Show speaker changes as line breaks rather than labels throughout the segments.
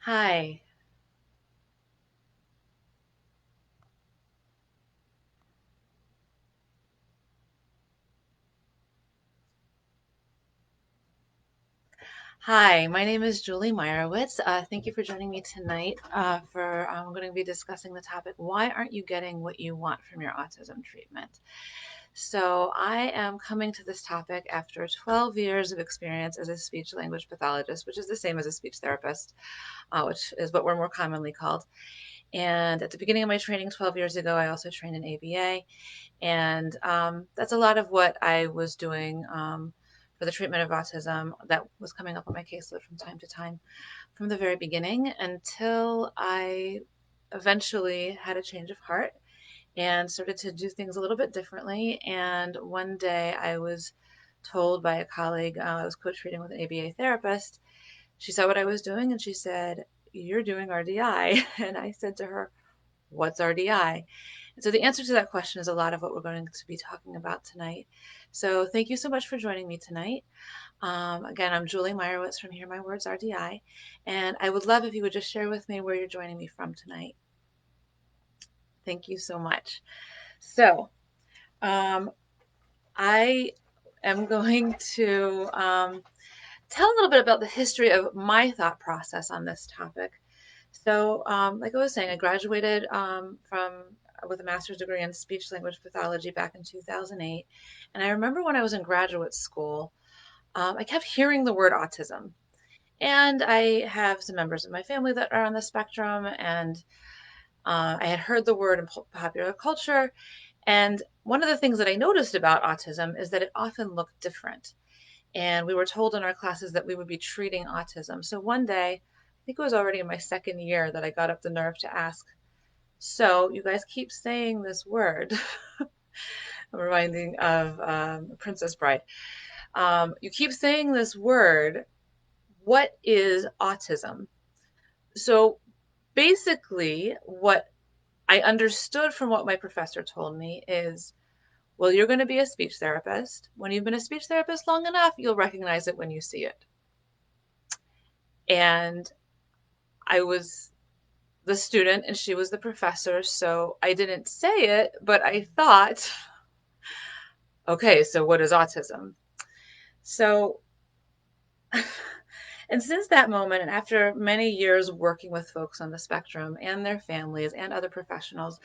Hi. Hi, my name is Julie Meyerowitz. Thank you for joining me tonight I'm going to be discussing the topic, why aren't you getting what you want from your autism treatment? So I am coming to this topic after 12 years of experience as a speech language pathologist, which is the same as a speech therapist, which is what we're more commonly called. And at the beginning of my training 12 years ago, I also trained in ABA. And that's a lot of what I was doing for the treatment of autism that was coming up on my caseload from time to time from the very beginning until I eventually had a change of heart and started to do things a little bit differently. And one day I was told by a colleague, I was co-treating with an ABA therapist. She saw what I was doing and she said, "You're doing RDI." And I said to her, "What's RDI?" And so the answer to that question is a lot of what we're going to be talking about tonight. So thank you so much for joining me tonight. Again, I'm Julie Meyerowitz from Hear My Words RDI, and I would love if you would just share with me where you're joining me from tonight. Thank you so much. So um, I am going to tell a little bit about the history of my thought process on this topic. So, like I was saying, I graduated from with a master's degree in speech language pathology back in 2008. And I remember when I was in graduate school, I kept hearing the word autism. And I have some members of my family that are on the spectrum, and I had heard the word in popular culture. And one of the things that I noticed about autism is that it often looked different. And we were told in our classes that we would be treating autism. So one day, I think it was already in my second year, that I got up the nerve to ask, "So you guys keep saying this word." I'm reminding of Princess Bride. You keep saying this word. What is autism? So basically, what I understood from what my professor told me is, well, you're going to be a speech therapist. When you've been a speech therapist long enough, you'll recognize it when you see it. And I was the student and she was the professor, so I didn't say it, but I thought, okay, so what is autism? So, and since that moment, and after many years working with folks on the spectrum and their families and other professionals,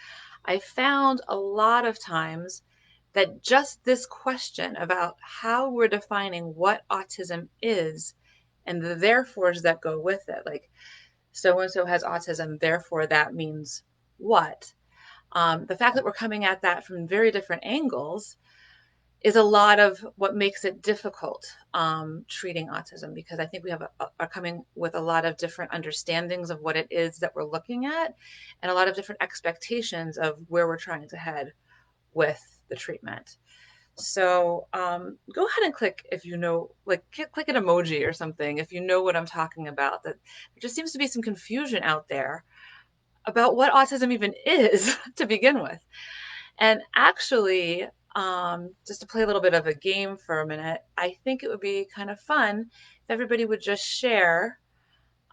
I found a lot of times that just this question about how we're defining what autism is and the therefores that go with it, like so and so has autism, therefore that means what? The fact that we're coming at that from very different angles is a lot of what makes it difficult treating autism, because I think we are coming with a lot of different understandings of what it is that we're looking at and a lot of different expectations of where we're trying to head with the treatment. So go ahead and click if you know, like click an emoji or something if you know what I'm talking about. That there just seems to be some confusion out there about what autism even is to begin with. And actually, just to play a little bit of a game for a minute, I think it would be kind of fun if everybody would just share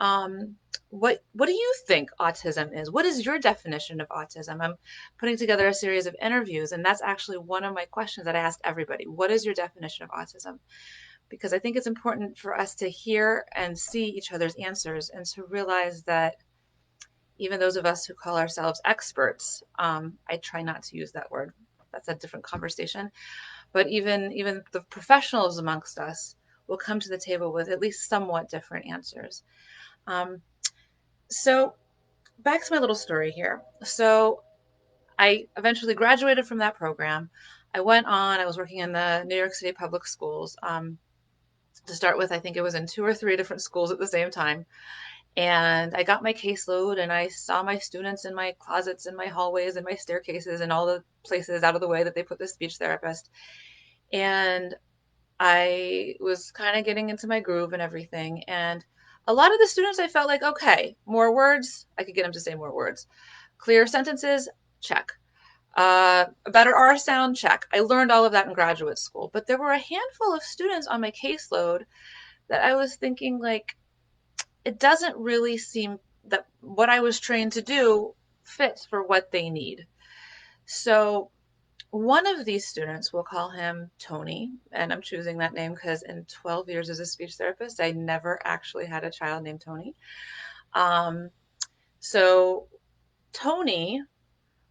um, what do you think autism is? What is your definition of autism? I'm putting together a series of interviews, and that's actually one of my questions that I ask everybody. What is your definition of autism? Because I think it's important for us to hear and see each other's answers and to realize that even those of us who call ourselves experts, I try not to use that word. That's a different conversation. But even the professionals amongst us will come to the table with at least somewhat different answers. Um, so back to my little story here. So I eventually graduated from that program. I went on. I was working in the New York City public schools. To start with, I think it was in two or three different schools at the same time. And I got my caseload and I saw my students in my closets and my hallways and my staircases and all the places out of the way that they put the speech therapist. And I was kind of getting into my groove and everything. And a lot of the students, I felt like, okay, more words. I could get them to say more words. Clear sentences, check. A better R sound, check. I learned all of that in graduate school. But there were a handful of students on my caseload that I was thinking, like, it doesn't really seem that what I was trained to do fits for what they need. So one of these students, we'll call him Tony, and I'm choosing that name because in 12 years as a speech therapist, I never actually had a child named Tony. Um, so Tony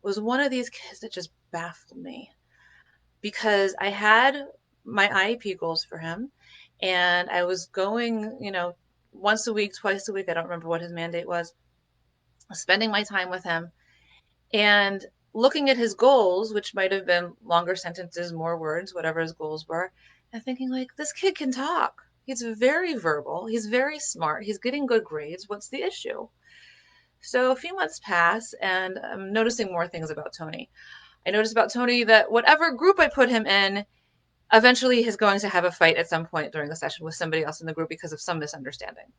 was one of these kids that just baffled me because I had my IEP goals for him and I was going, once a week, twice a week, I don't remember what his mandate was, spending my time with him and looking at his goals, which might have been longer sentences, more words, whatever his goals were, and thinking, like, this kid can talk. He's very verbal. He's very smart. He's getting good grades. What's the issue? So a few months pass, and I'm noticing more things about Tony. I noticed about Tony that whatever group I put him in, eventually he's going to have a fight at some point during the session with somebody else in the group because of some misunderstanding.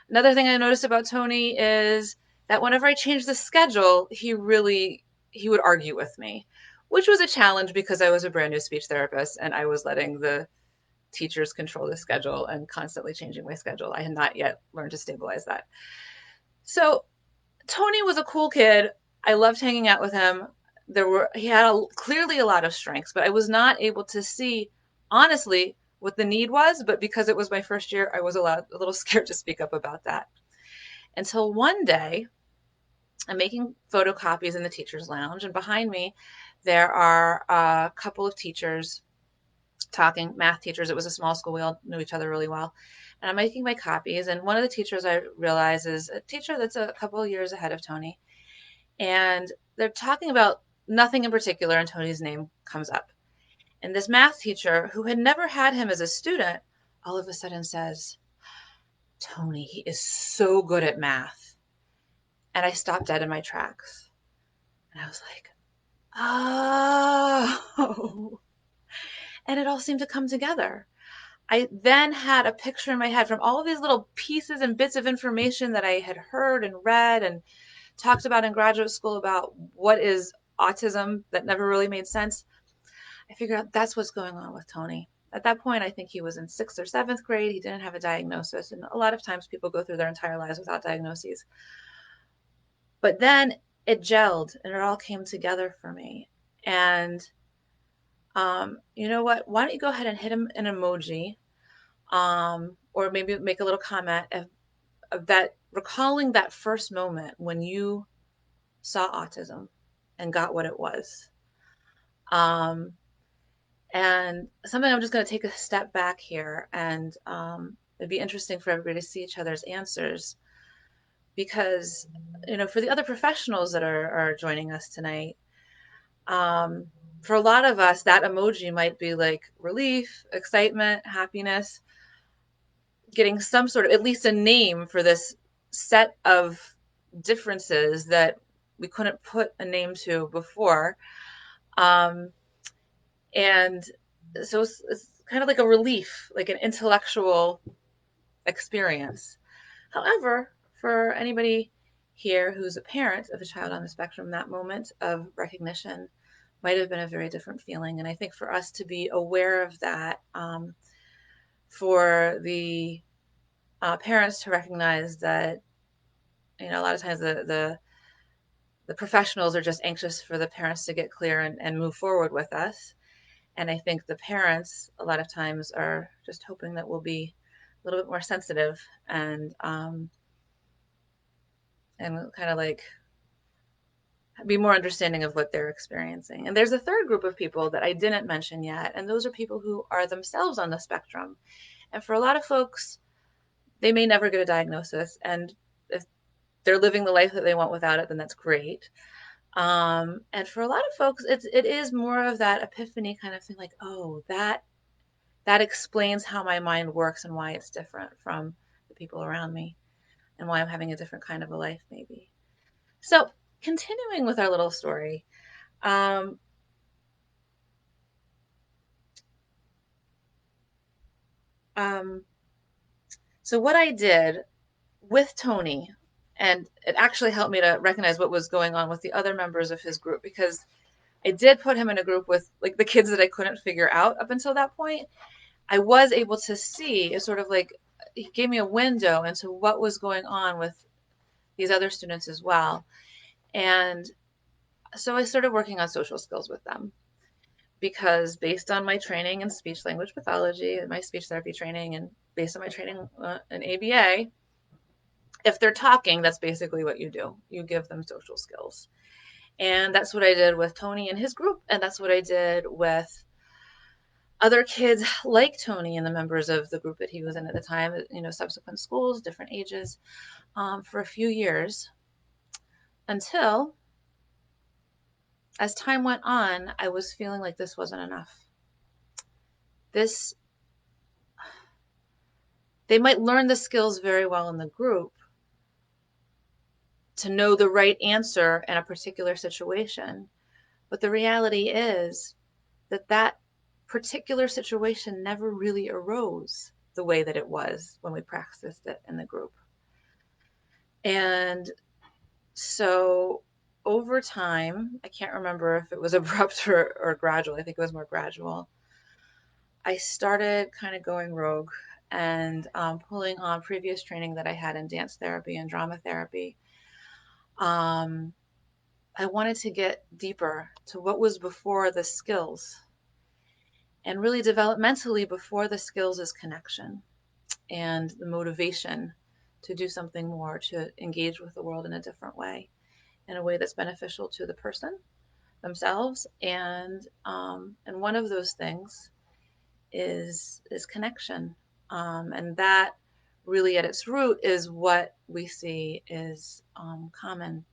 Another thing I noticed about Tony is that whenever I changed the schedule, he would argue with me, which was a challenge because I was a brand new speech therapist and I was letting the teachers control the schedule and constantly changing my schedule. I had not yet learned to stabilize that. So Tony was a cool kid. I loved hanging out with him. He had clearly a lot of strengths, but I was not able to see honestly what the need was. But because it was my first year, I was a little scared to speak up about that. Until one day, I'm making photocopies in the teacher's lounge, and behind me, there are a couple of teachers talking, math teachers. It was a small school. We all knew each other really well. And I'm making my copies, and one of the teachers I realize is a teacher that's a couple of years ahead of Tony. And they're talking about nothing in particular, and Tony's name comes up. And this math teacher, who had never had him as a student, all of a sudden says, Tony, he is so good at math. And I stopped dead in my tracks. And I was like, oh. And it all seemed to come together. I then had a picture in my head from all of these little pieces and bits of information that I had heard and read and talked about in graduate school about what is autism that never really made sense. I figured out that's what's going on with Tony. At that point, I think he was in 6th or 7th grade. He didn't have a diagnosis. And a lot of times people go through their entire lives without diagnoses. But then it gelled and it all came together for me. And you know what? Why don't you go ahead and hit him an emoji, or maybe make a little comment of that, recalling that first moment when you saw autism and got what it was. Um, and something I'm just going to take a step back here, and it'd be interesting for everybody to see each other's answers because, for the other professionals that are joining us tonight, for a lot of us, that emoji might be like relief, excitement, happiness, getting some sort of, at least a name for this set of differences that we couldn't put a name to before. Um, and so it's kind of like a relief, like an intellectual experience. However, for anybody here who's a parent of a child on the spectrum, that moment of recognition might have been a very different feeling. And I think for us to be aware of that, for the parents to recognize that, a lot of times the professionals are just anxious for the parents to get clear and move forward with us. And I think the parents a lot of times are just hoping that we'll be a little bit more sensitive and kind of like be more understanding of what they're experiencing. And there's a third group of people that I didn't mention yet, and those are people who are themselves on the spectrum. And for a lot of folks, they may never get a diagnosis, and if they're living the life that they want without it, then that's great. And for a lot of folks, it is more of that epiphany kind of thing, like, oh, that explains how my mind works and why it's different from the people around me and why I'm having a different kind of a life, maybe. So continuing with our little story, um, um, so what I did with Tony, and it actually helped me to recognize what was going on with the other members of his group, because I did put him in a group with like the kids that I couldn't figure out up until that point. I was able to see is sort of like he gave me a window into what was going on with these other students as well. And so I started working on social skills with them because based on my training in speech language pathology and my speech therapy training and based on my training in ABA, if they're talking, that's basically what you do. You give them social skills. And that's what I did with Tony and his group. And that's what I did with other kids like Tony and the members of the group that he was in at the time, subsequent schools, different ages, for a few years until as time went on, I was feeling like this wasn't enough. This, they might learn the skills very well in the group to know the right answer in a particular situation. But the reality is that particular situation never really arose the way that it was when we practiced it in the group. And so over time, I can't remember if it was abrupt or gradual. I think it was more gradual. I started kind of going rogue and pulling on previous training that I had in dance therapy and drama therapy. I wanted to get deeper to what was before the skills. And really developmentally, before the skills is connection and the motivation to do something more, to engage with the world in a different way, in a way that's beneficial to the person themselves. And one of those things is connection. And that really at its root is what we see is common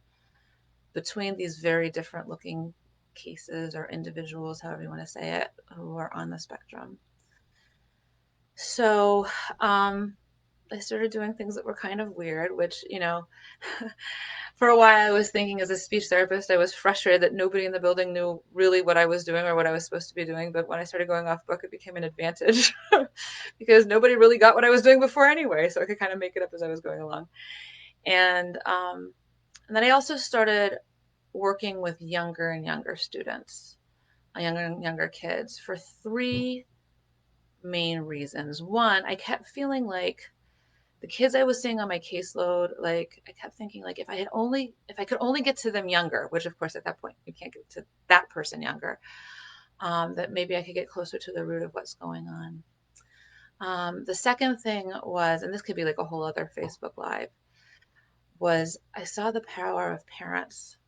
between these very different looking cases or individuals, however you want to say it, who are on the spectrum. So I started doing things that were kind of weird, which, for a while I was thinking as a speech therapist, I was frustrated that nobody in the building knew really what I was doing or what I was supposed to be doing. But when I started going off book, it became an advantage because nobody really got what I was doing before anyway. So I could kind of make it up as I was going along. And then I also started working with younger and younger students, younger and younger kids for three main reasons. One, I kept feeling like the kids I was seeing on my caseload, like I kept thinking like if I could only get to them younger, which of course at that point you can't get to that person younger, that maybe I could get closer to the root of what's going on. The second thing was, and this could be like a whole other Facebook Live, was I saw the power of parents,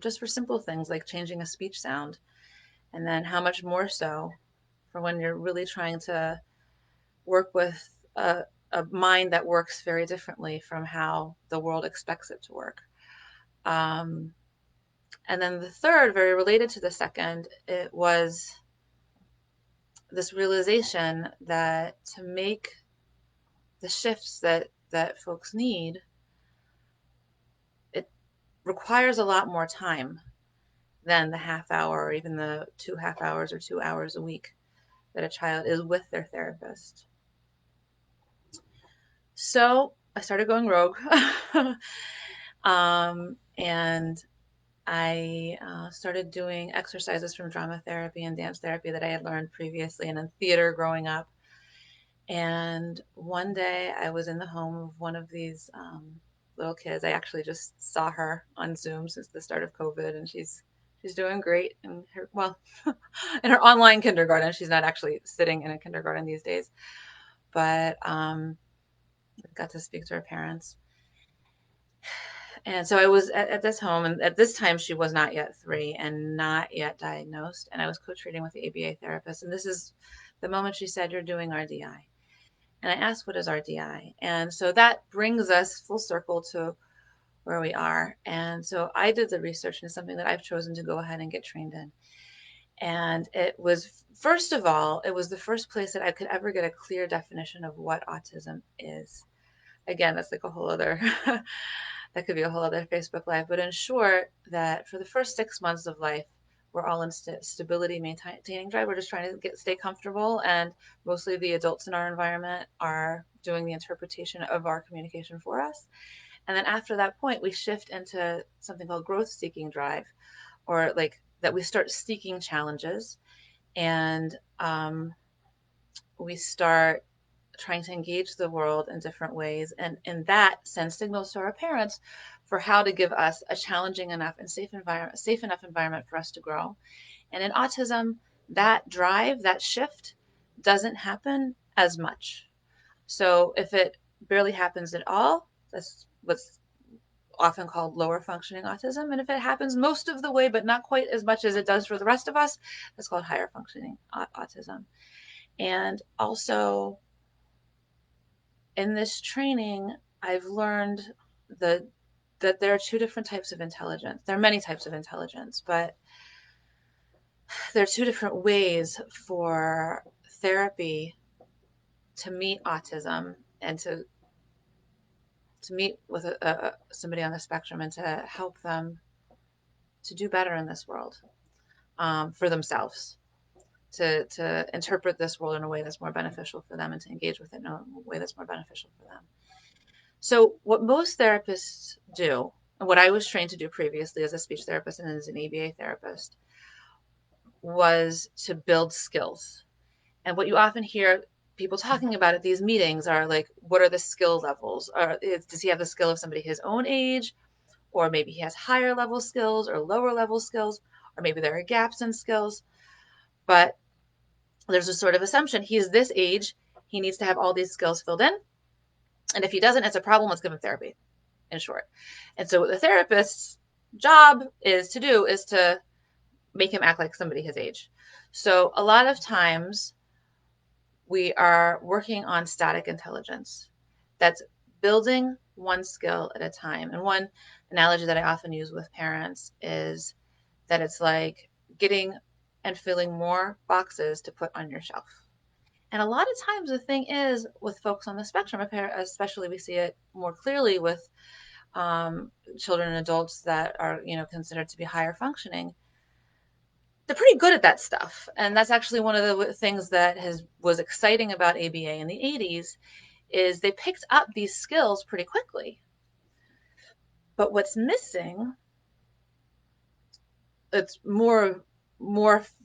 just for simple things like changing a speech sound, and then how much more so for when you're really trying to work with a mind that works very differently from how the world expects it to work. Um, and then the third, very related to the second, it was this realization that to make the shifts that folks need, it requires a lot more time than the half hour or even the 2 half hours or 2 hours a week that a child is with their therapist. So I started going rogue. And I started doing exercises from drama therapy and dance therapy that I had learned previously and in theater growing up. And one day I was in the home of one of these little kids. I actually just saw her on Zoom since the start of COVID, and she's doing great in her, well, in her online kindergarten. She's not actually sitting in a kindergarten these days, but got to speak to her parents. And so I was at this home, and at this time she was not yet 3 and not yet diagnosed. And I was co-treating with the ABA therapist. And this is the moment she said, "You're doing RDI." And I asked, "What is RDI?" And so that brings us full circle to where we are. And so I did the research into something that I've chosen to go ahead and get trained in. And it was, first of all, it was the first place that I could ever get a clear definition of what autism is. Again, that's like a whole other that could be a whole other Facebook Live. But in short, that for the first 6 months of life, we're all in stability, maintaining drive. We're just trying to stay comfortable. And mostly the adults in our environment are doing the interpretation of our communication for us. And then after that point, we shift into something called growth seeking drive, or like that we start seeking challenges. And we start trying to engage the world in different ways, and that sends signals to our parents for how to give us a challenging enough and safe enough environment for us to grow. And in autism, that drive, that shift doesn't happen as much. So if it barely happens at all, that's what's often called lower functioning autism. And if it happens most of the way, but not quite as much as it does for the rest of us, that's called higher functioning autism. And also, in this training, I've learned the, that there are two different types of intelligence. There are many types of intelligence, but there are two different ways for therapy to meet autism and to meet with somebody on the spectrum and to help them to do better in this world, for themselves, to interpret this world in a way that's more beneficial for them and to engage with it in a way that's more beneficial for them. So what most therapists do, and what I was trained to do previously as a speech therapist and as an ABA therapist, was to build skills. And what you often hear people talking about at these meetings are like, what are the skill levels? Does he have the skill of somebody his own age? Or maybe he has higher level skills or lower level skills, or maybe there are gaps in skills. But there's a sort of assumption he's this age, he needs to have all these skills filled in. And if he doesn't, it's a problem. Let's give him therapy, in short. And so what the therapist's job is to do is to make him act like somebody his age. So a lot of times we are working on static intelligence. That's building one skill at a time. And one analogy that I often use with parents is that it's like getting and filling more boxes to put on your shelf. And a lot of times the thing is with folks on the spectrum, especially we see it more clearly with children and adults that are, considered to be higher functioning. They're pretty good at that stuff. And that's actually one of the things that was exciting about ABA in the 80s is they picked up these skills pretty quickly. But what's missing, it's more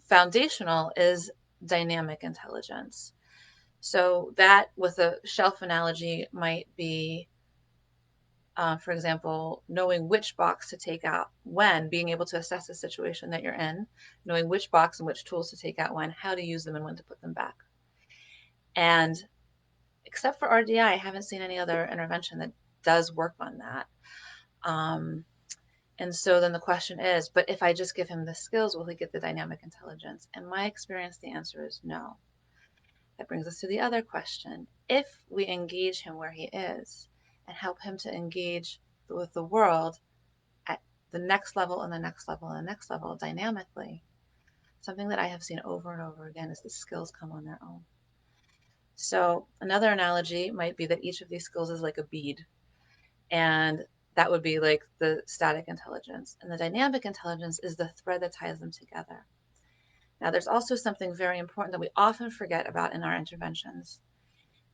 foundational, is dynamic intelligence. So that, with a shelf analogy, might be, for example, knowing which box to take out when, being able to assess the situation that you're in, knowing which box and which tools to take out when, how to use them, and when to put them back. And except for RDI, I haven't seen any other intervention that does work on that. And so then the question is, but if I just give him the skills, will he get the dynamic intelligence? In my experience, the answer is no. That brings us to the other question. If we engage him where he is and help him to engage with the world at the next level and the next level and the next level dynamically, something that I have seen over and over again is the skills come on their own. So another analogy might be that each of these skills is like a bead, and that would be like the static intelligence. And the dynamic intelligence is the thread that ties them together. Now, there's also something very important that we often forget about in our interventions.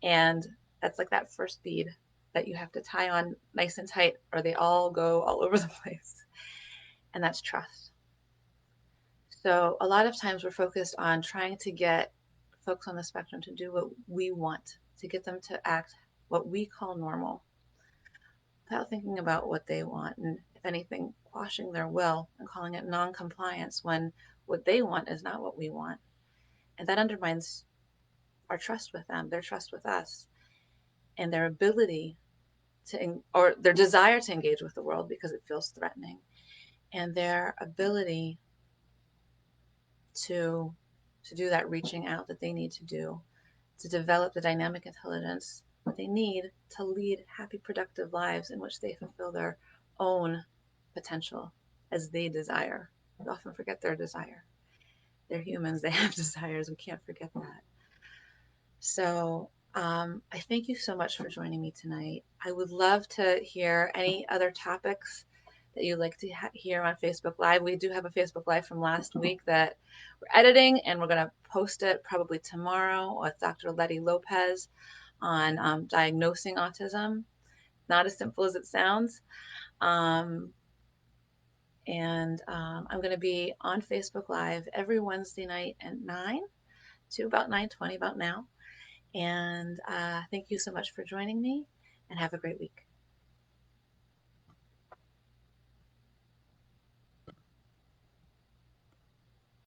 And that's like that first bead that you have to tie on nice and tight, or they all go all over the place. And that's trust. So a lot of times we're focused on trying to get folks on the spectrum to do what we want, to get them to act what we call normal, without thinking about what they want, and if anything, quashing their will and calling it non-compliance when what they want is not what we want. And that undermines our trust with them, their trust with us, and their ability or their desire to engage with the world because it feels threatening, and their ability to do that reaching out that they need to do to develop the dynamic intelligence that they need to lead happy, productive lives in which they fulfill their own potential as they desire. We often forget their desire. They're humans, they have desires. We can't forget that. So I thank you so much for joining me tonight. I would love to hear any other topics that you'd like to hear on Facebook Live. We do have a Facebook Live from last week that we're editing, and we're going to post it probably tomorrow with Dr. Letty Lopez on diagnosing autism. Not as simple as it sounds. I'm going to be on Facebook Live every Wednesday night at 9 to about 9:20, about now. And thank you so much for joining me, and have a great week.